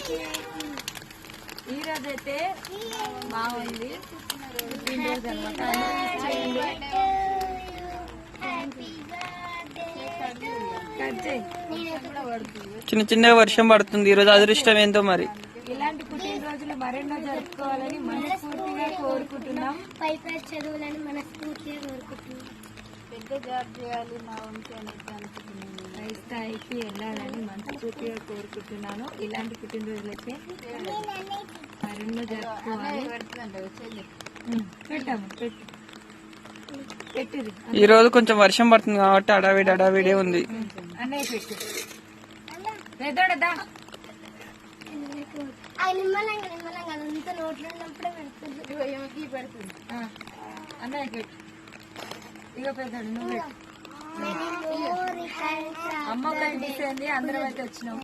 ఈ రోజు అయితే బాగుంది పుట్టినరోజు అనమాట. చిన్న చిన్నగా వర్షం పడుతుంది ఈ రోజు. అదృష్టం ఏంటో మరి. ఇలాంటి పుట్టినరోజులు మరెన్నో జరుపుకోవాలని మనస్ఫూర్తిగా కోరుకుంటున్నాం. పై చదువులని మనస్ఫూర్తిగా కోరుకుంటున్నాం. పెద్ద జాబ్ చేయాలి మా వంశీ అనేది అనుకుంటున్నాను. పై స్థాయికి వెళ్ళాలని మనస్ఫూర్తిగా కోరుకుంటున్నాను. ఇలాంటి పుట్టినరోజులైతే మరెన్నో జరుపుకోవాలి. పెట్టాము పెట్టింది. ఈ రోజు కొంచెం వర్షం పడుతుంది కాబట్టి అడావిడే ఉంది. అన్నయ్య పెట్టు పెద్దోడదా నిమ్మలంగా అంత నోట్లో ఉన్నప్పుడే పెడుతుంది. అన్నయ్య పెట్టు. ఇక పెద్దోడు నువ్వు పెట్టు. అమ్మ కనిపిస్తుంది. అందరం అయితే వచ్చినాం.